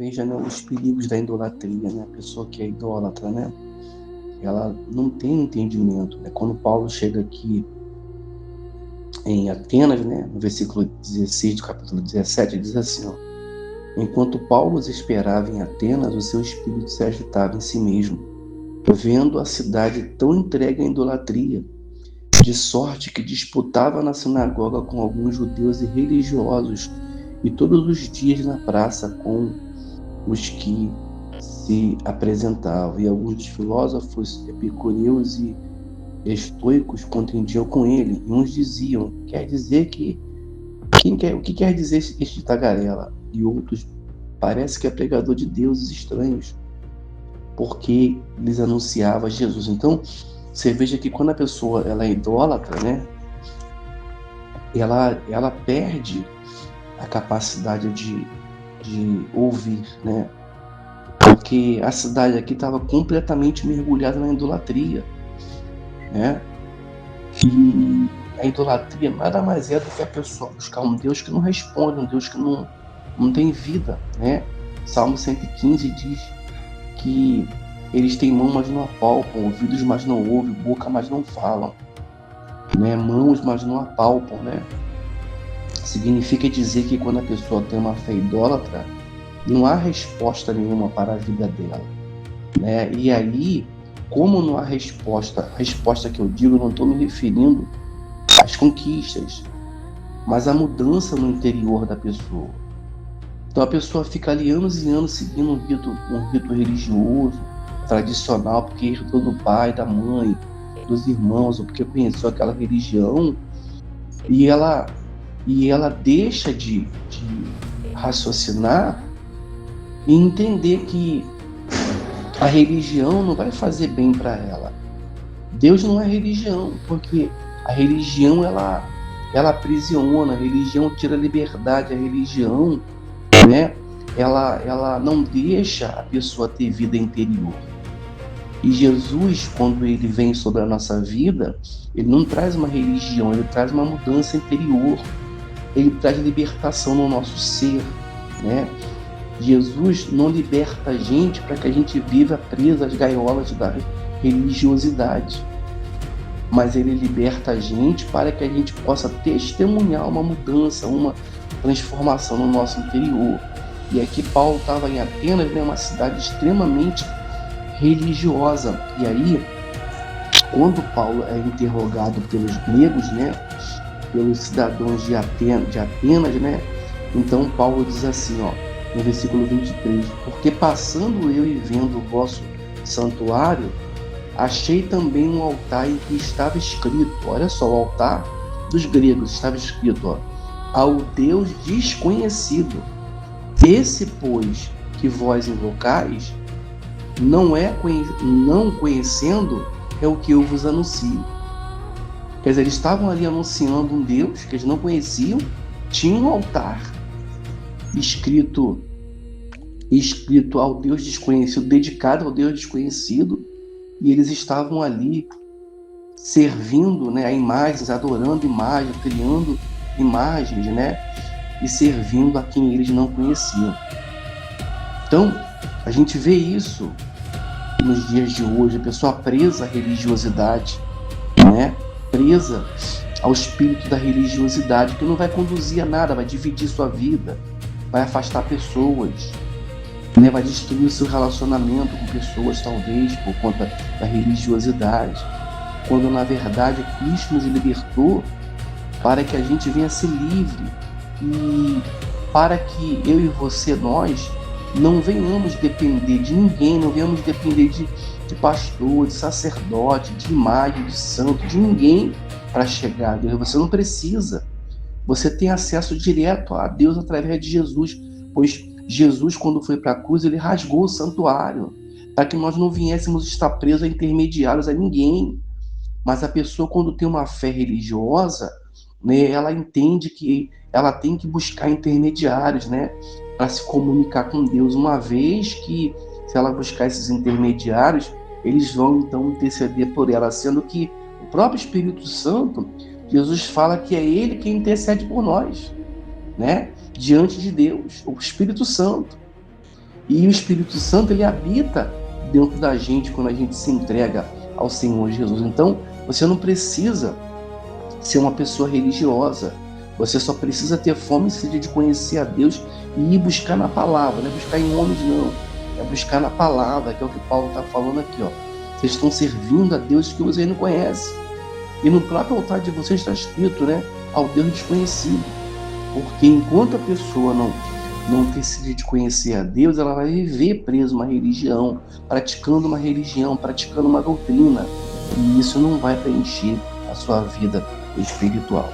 veja, né, os perigos da idolatria, né? A pessoa que é idólatra, né? Ela não tem entendimento, né? Quando Paulo chega aqui em Atenas, né, no versículo 16 do capítulo 17, diz assim, ó: enquanto Paulo os esperava em Atenas, o seu espírito se agitava em si mesmo, vendo a cidade tão entregue à idolatria, de sorte que disputava na sinagoga com alguns judeus e religiosos, e todos os dias na praça com os que se apresentavam. E alguns dos filósofos epicureus e estoicos contendiam com ele, e uns diziam: quer dizer que o que quer dizer este tagarela? E outros: parece que é pregador de deuses estranhos, porque lhes anunciava Jesus. Então, você veja que quando a pessoa ela é idólatra, né, ela perde a capacidade de ouvir, né, porque a cidade aqui estava completamente mergulhada na idolatria, né, e a idolatria nada mais é do que a pessoa buscar um Deus que não responde, um Deus que não tem vida, né. Salmo 115 diz que eles têm mão, mas não apalpam, ouvidos, mas não ouvem, boca, mas não falam, né? Mãos, mas não apalpam, né? Significa dizer que quando a pessoa tem uma fé idólatra, não há resposta nenhuma para a vida dela, né? E aí, como não há resposta que eu digo, não estou me referindo às conquistas, mas à mudança no interior da pessoa. Então a pessoa fica ali anos e anos seguindo um rito religioso, tradicional, porque herdou do pai, da mãe, dos irmãos, ou porque conheceu aquela religião, e ela deixa de raciocinar e entender que a religião não vai fazer bem para ela. Deus não é religião, porque a religião ela aprisiona, a religião tira a liberdade, a religião, né, ela não deixa a pessoa ter vida interior. E Jesus, quando ele vem sobre a nossa vida, ele não traz uma religião, ele traz uma mudança interior, ele traz libertação no nosso ser, né? Jesus não liberta a gente para que a gente viva presa às gaiolas da religiosidade, mas ele liberta a gente para que a gente possa testemunhar uma mudança, uma transformação no nosso interior. E aqui Paulo estava em Atenas, né, uma cidade extremamente religiosa. E aí, quando Paulo é interrogado pelos gregos, né, pelos cidadãos de Atenas, né, então Paulo diz assim, ó, no versículo 23, porque passando eu e vendo o vosso santuário, achei também um altar em que estava escrito, olha só, o altar dos gregos estava escrito, ó, ao Deus desconhecido. Esse, pois, que vós invocais, não conhecendo, é o que eu vos anuncio. Quer dizer, eles estavam ali anunciando um Deus que eles não conheciam, tinha um altar escrito ao Deus desconhecido, dedicado ao Deus desconhecido, e eles estavam ali servindo, né, a imagens, adorando imagens, criando imagens, né, e servindo a quem eles não conheciam. Então, a gente vê isso nos dias de hoje, a pessoa presa à religiosidade, né, presa ao espírito da religiosidade, que não vai conduzir a nada, vai dividir sua vida, vai afastar pessoas, né, vai destruir o seu relacionamento com pessoas, talvez, por conta da religiosidade, quando na verdade Cristo nos libertou para que a gente venha ser livre e para que eu e você, nós, não venhamos depender de ninguém, não venhamos depender de pastor, de sacerdote, de imagem, de santo, de ninguém para chegar a Deus. Você não precisa. Você tem acesso direto a Deus através de Jesus, pois Jesus, quando foi para a cruz, ele rasgou o santuário para que nós não viéssemos estar presos a intermediários, a ninguém. Mas a pessoa, quando tem uma fé religiosa, né, ela entende que ela tem que buscar intermediários, né, para se comunicar com Deus, uma vez que, se ela buscar esses intermediários, eles vão então interceder por ela, sendo que o próprio Espírito Santo, Jesus fala que é ele quem intercede por nós, né, diante de Deus, o Espírito Santo. E o Espírito Santo, ele habita dentro da gente quando a gente se entrega ao Senhor Jesus. Então, você não precisa ser uma pessoa religiosa. Você só precisa ter fome e sede de conhecer a Deus e ir buscar na palavra. Não é buscar em homens, não. É buscar na palavra, que é o que Paulo está falando aqui. Ó. Vocês estão servindo a Deus que vocês não conhecem. E no próprio altar de vocês está escrito, né? Ao Deus desconhecido. Porque enquanto a pessoa não decide de conhecer a Deus, ela vai viver presa a uma religião, praticando uma doutrina. E isso não vai preencher a sua vida espiritual.